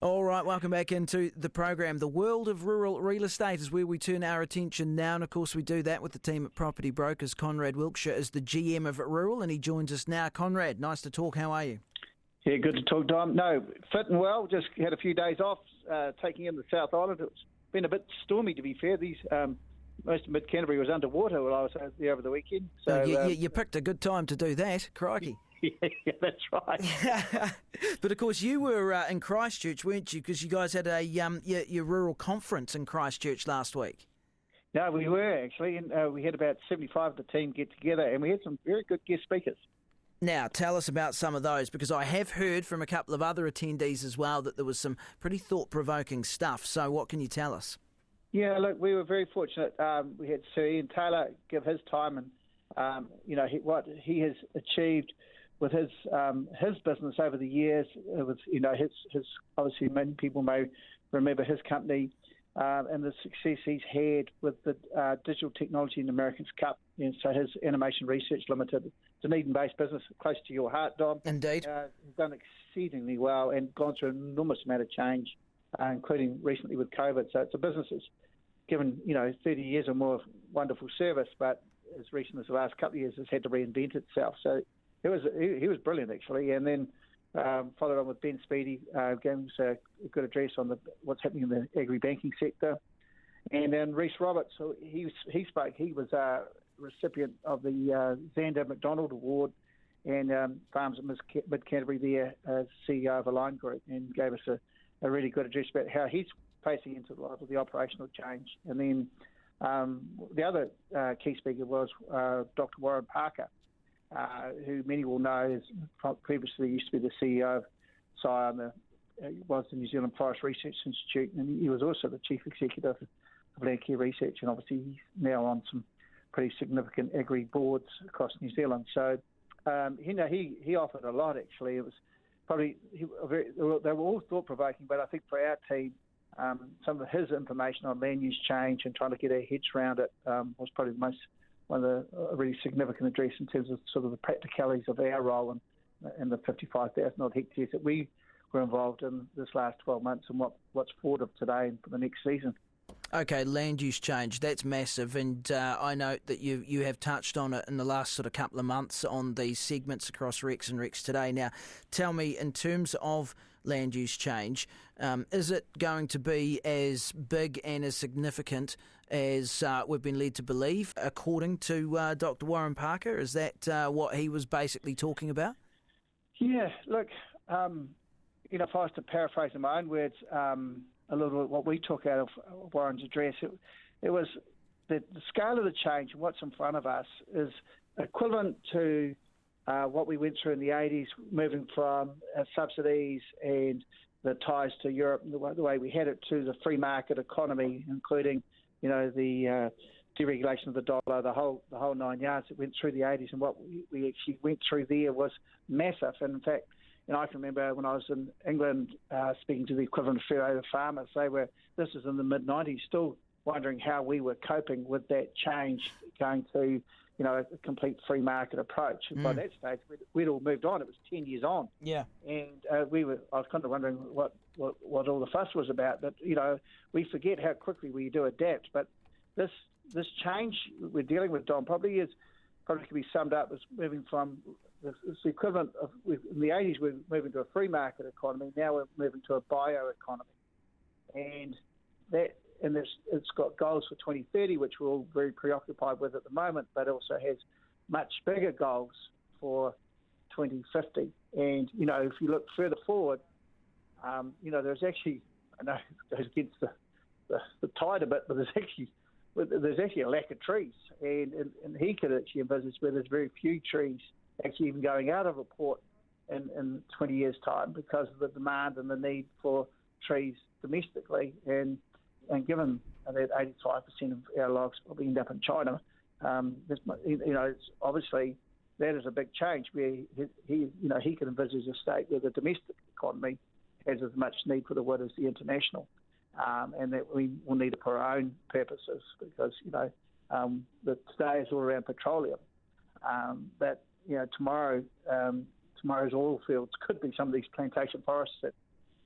All right, welcome back into the program. The world of rural real estate is where we turn our attention now, and of course we do that with the team at Property Brokers. Conrad Wilkshire is the GM of Rural, and he joins us now. Conrad, nice to talk. How are you? Yeah, good to talk, Dom. No, fit and well. Just had a few days off, taking in the South Island. It's been a bit stormy, to be fair. Most of mid-Canterbury was underwater while I was there over the weekend. So you picked a good time to do that. Crikey. Yeah, that's right. But of course, you were in Christchurch, weren't you? Because you guys had your rural conference in Christchurch last week. No, we were actually, and we had about 75 of the team get together, and we had some very good guest speakers. Now, tell us about some of those, because I have heard from a couple of other attendees as well that there was some pretty thought-provoking stuff. So what can you tell us? Yeah, look, we were very fortunate. We had Sir Ian Taylor give his time and, what he has achieved with his business over the years. With his obviously many people may remember his company and the success he's had with the digital technology in the America's Cup. So his Animation Research Limited, it's an Eden-based business close to your heart, Dom. Indeed, he's done exceedingly well and gone through an enormous amount of change, including recently with COVID. So it's a business that's given 30 years or more of wonderful service, but as recent as the last couple of years has had to reinvent itself. So he was brilliant, actually. And then followed on with Ben Speedy, gave us a good address on what's happening in the agri-banking sector. And then Rhys Roberts, so he spoke. He was a recipient of the Xander McDonald Award and Farms at Mid-Canterbury there as CEO of Align Group, and gave us a really good address about how he's facing into a lot of the operational change. And then the other key speaker was Dr. Warren Parker, who many will know is previously used to be the CEO of SIA, was the New Zealand Forest Research Institute, and he was also the chief executive of Landcare Research, and obviously he's now on some pretty significant agri boards across New Zealand. So, he offered a lot, actually. It was probably, they were all thought-provoking, but I think for our team, some of his information on land use change and trying to get our heads around it was probably one of the really significant address in terms of sort of the practicalities of our role in the 55,000 odd hectares that we were involved in this last 12 months and what's forward of today and for the next season. Okay, land use change, that's massive, and I note that you have touched on it in the last sort of couple of months on these segments across Rex and Rex Today. Now, tell me, in terms of land use change, is it going to be as big and as significant as we've been led to believe, according to Dr. Warren Parker? Is that what he was basically talking about? Yeah, look, if I was to paraphrase in my own words, a little bit what we took out of Warren's address, it was that the scale of the change and what's in front of us is equivalent to what we went through in the 80s, moving from subsidies and the ties to Europe, the way we had it, to the free market economy, including the deregulation of the dollar, the whole 9 yards that went through the 80s. And what we actually went through there was massive. And in fact, I can remember when I was in England speaking to the equivalent of Fair farmers, this was in the mid-90s, still wondering how we were coping with that change, going to a complete free market approach. And by that stage, we'd all moved on. It was 10 years on. Yeah. And I was kind of wondering what all the fuss was about. But, we forget how quickly we do adapt. But this change we're dealing with, Don, probably can be summed up as moving from it's the equivalent of, in the 80s, we're moving to a free market economy. Now we're moving to a bioeconomy. And it's got goals for 2030, which we're all very preoccupied with at the moment, but also has much bigger goals for 2050. And, if you look further forward, there's actually, I know it goes against the tide a bit, but there's actually a lack of trees. And he could actually envisage where there's very few trees actually even going out of a port in 20 years' time because of the demand and the need for trees domestically. And given that 85% of our logs probably end up in China, it's obviously that is a big change where he can envisage a state where the domestic economy has as much need for the wood as the international, and that we will need it for our own purposes because, today is all around petroleum. Tomorrow's oil fields could be some of these plantation forests that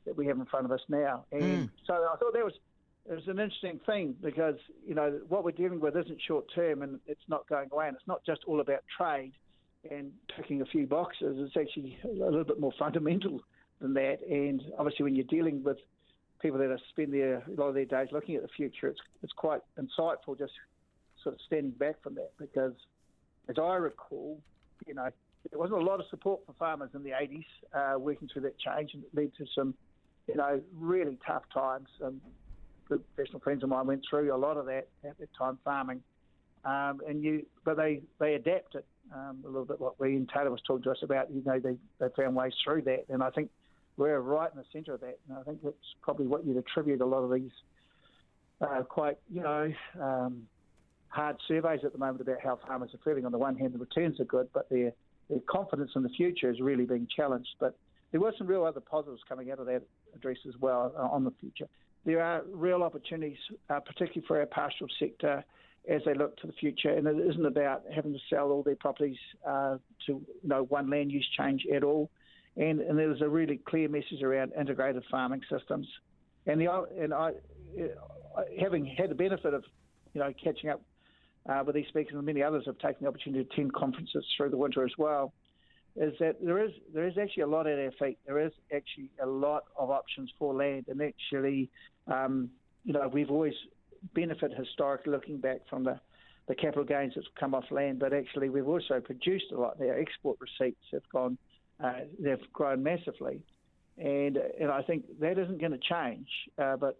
that we have in front of us now. And so I thought it was an interesting thing because, what we're dealing with isn't short term and it's not going away. And it's not just all about trade and ticking a few boxes. It's actually a little bit more fundamental than that. And obviously when you're dealing with people that spend a lot of their days looking at the future, it's quite insightful just sort of standing back from that because, as I recall, there wasn't a lot of support for farmers in the 80s working through that change, and it led to some, really tough times. Good professional friends of mine went through a lot of that at that time farming, but they adapted a little bit. What Ian Taylor was talking to us about, they found ways through that, and I think we're right in the centre of that. And I think that's probably what you'd attribute a lot of these quite, hard surveys at the moment about how farmers are feeling. On the one hand, the returns are good, but their confidence in the future is really being challenged. But there were some real other positives coming out of that address as well on the future. There are real opportunities, particularly for our pastoral sector, as they look to the future. And it isn't about having to sell all their properties to one land use change at all. And there's a really clear message around integrated farming systems. And having had the benefit of catching up with these speakers, and many others have taken the opportunity to attend conferences through the winter as well, is that there is actually a lot at our feet. There is actually a lot of options for land, and actually, we've always benefited historically looking back from the capital gains that's come off land, but actually we've also produced a lot. Our export receipts have they've grown massively, and I think that isn't going to change. But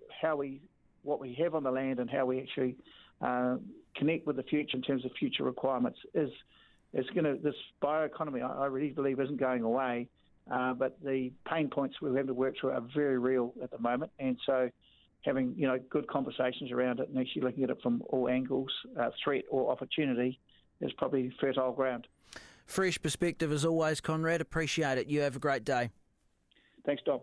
what we have on the land and how we actually connect with the future in terms of future requirements this bioeconomy, I really believe, isn't going away, but the pain points we're having to work through are very real at the moment, and so having good conversations around it and actually looking at it from all angles, threat or opportunity, is probably fertile ground. Fresh perspective as always, Conrad. Appreciate it. You have a great day. Thanks, Dom.